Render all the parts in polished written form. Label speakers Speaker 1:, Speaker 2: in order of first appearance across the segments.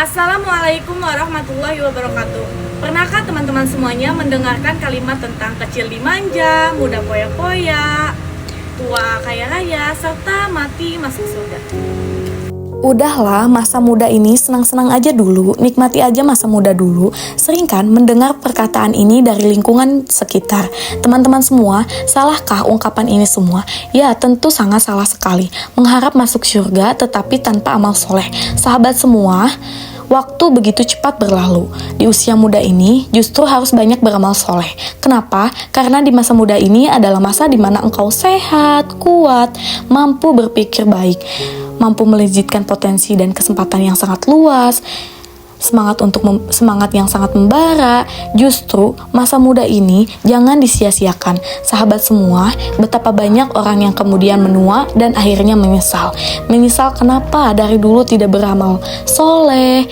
Speaker 1: Assalamualaikum warahmatullahi wabarakatuh. Pernahkah teman-teman semuanya mendengarkan kalimat tentang kecil dimanja, muda poya-poya, tua kaya raya, serta mati masuk surga?
Speaker 2: Udahlah, masa muda ini senang-senang aja dulu, nikmati aja masa muda dulu. Sering kan mendengar perkataan ini dari lingkungan sekitar. Teman-teman semua, salahkah ungkapan ini semua? Ya, tentu sangat salah sekali. Mengharap masuk surga tetapi tanpa amal soleh. Sahabat semua, waktu begitu cepat berlalu. Di usia muda ini justru harus banyak beramal soleh. Kenapa? Karena di masa muda ini adalah masa di mana engkau sehat, kuat, mampu berpikir baik, mampu melejitkan potensi dan kesempatan yang sangat luas, semangat yang sangat membara. Justru masa muda ini jangan disia-siakan. Sahabat semua, betapa banyak orang yang kemudian menua dan akhirnya menyesal. Menyesal kenapa dari dulu tidak beramal soleh.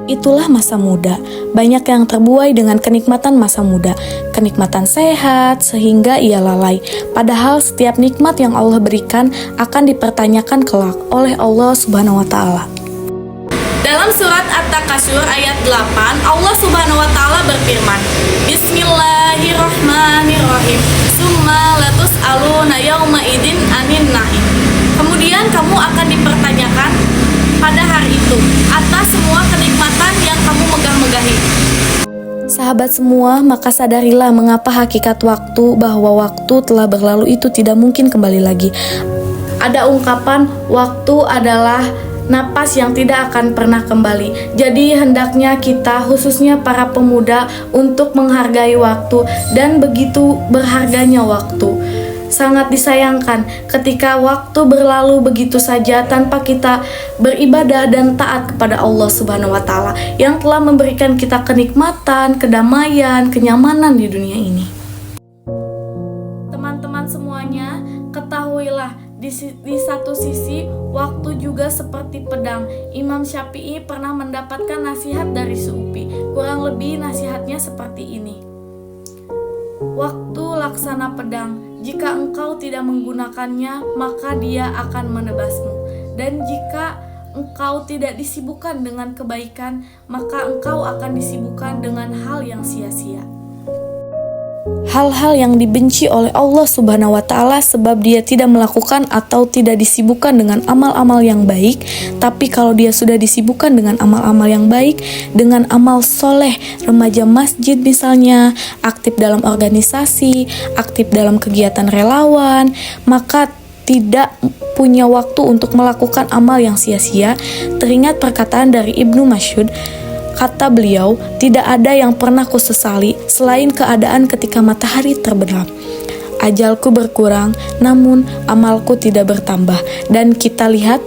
Speaker 2: Itulah masa muda. Banyak yang terbuai dengan kenikmatan masa muda, kenikmatan sehat sehingga ia lalai. Padahal setiap nikmat yang Allah berikan akan dipertanyakan kelak oleh Allah Subhanahu wa taala.
Speaker 1: Dalam surat At-Takasur ayat 8, Allah Subhanahu wa taala berfirman, Bismillahirrahmanirrahim. Summa latus'aluna yauma idzin anin na'im. Kemudian kamu akan dipertanyakan pada hari itu atas semua kenikmatan yang kamu megah-megahi.
Speaker 2: Sahabat semua, maka sadarilah mengapa hakikat waktu, bahwa waktu telah berlalu itu tidak mungkin kembali lagi. Ada ungkapan, waktu adalah napas yang tidak akan pernah kembali. Jadi hendaknya kita, khususnya para pemuda, untuk menghargai waktu, dan begitu berharganya waktu. Sangat disayangkan ketika waktu berlalu begitu saja tanpa kita beribadah dan taat kepada Allah Subhanahu wa taala yang telah memberikan kita kenikmatan, kedamaian, kenyamanan di dunia ini. Teman-teman semuanya, ketahuilah di satu sisi waktu juga seperti pedang. Imam Syafi'i pernah mendapatkan nasihat dari Suupi. Kurang lebih nasihatnya seperti ini. Waktu laksana pedang. Jika engkau tidak menggunakannya, maka dia akan menebasmu. Dan jika engkau tidak disibukkan dengan kebaikan, maka engkau akan disibukkan dengan hal yang sia-sia. Hal-hal yang dibenci oleh Allah Subhanahu wa taala sebab dia tidak melakukan atau tidak disibukkan dengan amal-amal yang baik. Tapi kalau dia sudah disibukkan dengan amal-amal yang baik, dengan amal soleh, remaja masjid misalnya, aktif dalam organisasi, aktif dalam kegiatan relawan, maka tidak punya waktu untuk melakukan amal yang sia-sia. Teringat perkataan dari Ibnu Mas'ud. Kata beliau, tidak ada yang pernah kusesali selain keadaan ketika matahari terbenam. Ajalku berkurang, namun amalku tidak bertambah. Dan kita lihat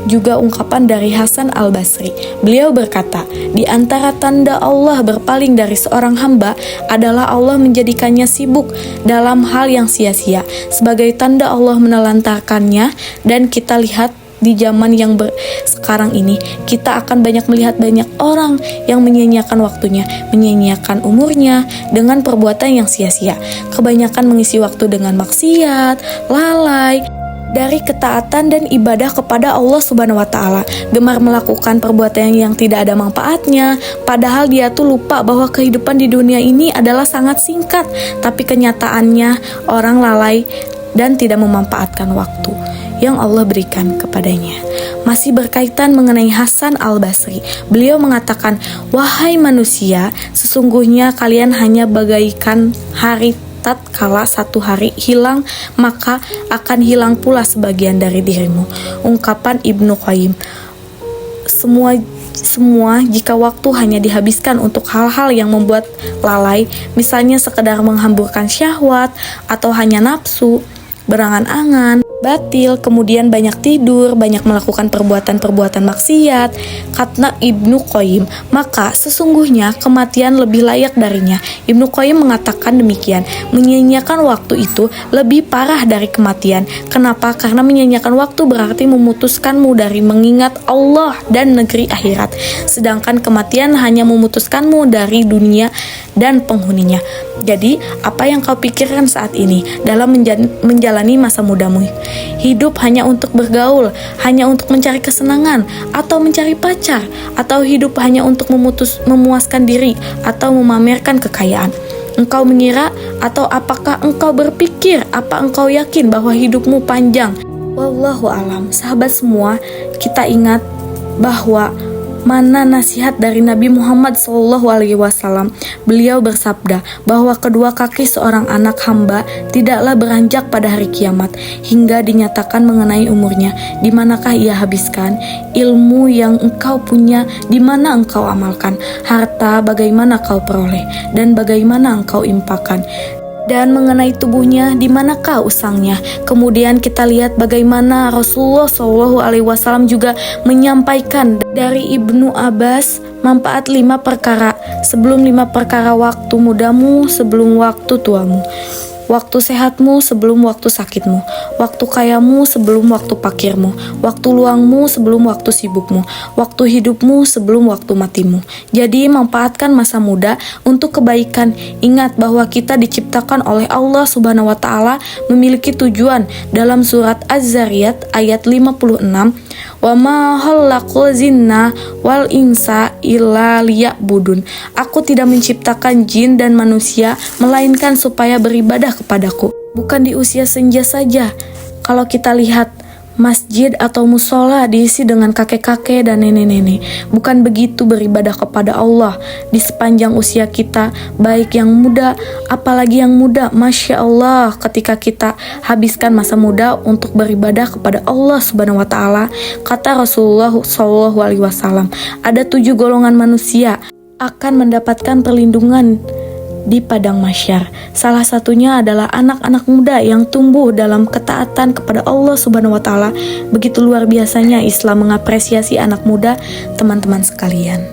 Speaker 2: juga ungkapan dari Hasan Al-Basri. Beliau berkata, di antara tanda Allah berpaling dari seorang hamba adalah Allah menjadikannya sibuk dalam hal yang sia-sia. Sebagai tanda Allah menelantarkannya, dan kita lihat di zaman yang sekarang ini, kita akan banyak melihat banyak orang yang menyia-nyiakan waktunya, menyia-nyiakan umurnya dengan perbuatan yang sia-sia. Kebanyakan mengisi waktu dengan maksiat, lalai dari ketaatan dan ibadah kepada Allah Subhanahu wa taala, gemar melakukan perbuatan yang tidak ada manfaatnya, padahal dia tuh lupa bahwa kehidupan di dunia ini adalah sangat singkat, tapi kenyataannya orang lalai dan tidak memanfaatkan waktu yang Allah berikan kepadanya. Masih berkaitan mengenai Hasan Al-Basri, beliau mengatakan, wahai manusia, sesungguhnya kalian hanya bagaikan hari tatkala satu hari hilang, maka akan hilang pula sebagian dari dirimu. Ungkapan Ibnu Qayyim. Semua jika waktu hanya dihabiskan untuk hal-hal yang membuat lalai, misalnya sekedar menghamburkan syahwat atau hanya nafsu, berangan-angan, batil, kemudian banyak tidur, banyak melakukan perbuatan-perbuatan maksiat, kata Ibnu Qayyim, maka sesungguhnya kematian lebih layak darinya. Ibnu Qayyim mengatakan demikian, menyia-nyiakan waktu itu lebih parah dari kematian. Kenapa? Karena menyia-nyiakan waktu berarti memutuskanmu dari mengingat Allah dan negeri akhirat. Sedangkan kematian hanya memutuskanmu dari dunia dan penghuninya. Jadi, apa yang kau pikirkan saat ini dalam menjalani masa mudamu? Hidup hanya untuk bergaul, hanya untuk mencari kesenangan, atau mencari pacar, atau hidup hanya untuk memuaskan diri, atau memamerkan kekayaan? Engkau mengira atau apakah engkau berpikir, apa engkau yakin bahwa hidupmu panjang? Wallahu alam. Sahabat semua, kita ingat bahwa mana nasihat dari Nabi Muhammad SAW. Beliau bersabda bahwa kedua kaki seorang anak hamba tidaklah beranjak pada hari kiamat hingga dinyatakan mengenai umurnya, di manakah ia habiskan, ilmu yang engkau punya, di mana engkau amalkan, harta bagaimana kau peroleh, dan bagaimana engkau impakkan, dan mengenai tubuhnya, di manakah usangnya. Kemudian kita lihat bagaimana Rasulullah SAW juga menyampaikan dari Ibnu Abbas, manfaat 5 perkara sebelum 5 perkara: waktu mudamu sebelum waktu tuamu, waktu sehatmu sebelum waktu sakitmu, waktu kayamu sebelum waktu fakirmu, waktu luangmu sebelum waktu sibukmu, waktu hidupmu sebelum waktu matimu. Jadi manfaatkan masa muda untuk kebaikan. Ingat bahwa kita diciptakan oleh Allah Subhanahu wa taala memiliki tujuan. Dalam surat Az-Zariyat ayat 56, "Wa ma khalaqul jinna wal insa illa liya'budun." Aku tidak menciptakan jin dan manusia melainkan supaya beribadah kepadaku. Bukan di usia senja saja. Kalau kita lihat masjid atau musola diisi dengan kakek-kakek dan nenek-nenek. Bukan begitu beribadah kepada Allah di sepanjang usia kita, baik yang muda, apalagi yang muda. Masya Allah, ketika kita habiskan masa muda untuk beribadah kepada Allah Subhanahu wa taala, kata Rasulullah SAW, ada 7 golongan manusia akan mendapatkan perlindungan di padang mahsyar. Salah satunya adalah anak-anak muda yang tumbuh dalam ketaatan kepada Allah Subhanahu wa taala. Begitu luar biasanya Islam mengapresiasi anak muda, teman-teman sekalian.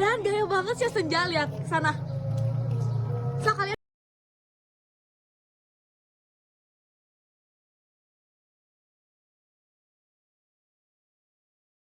Speaker 1: Dan gaya banget sih senja, lihat sana. So kalian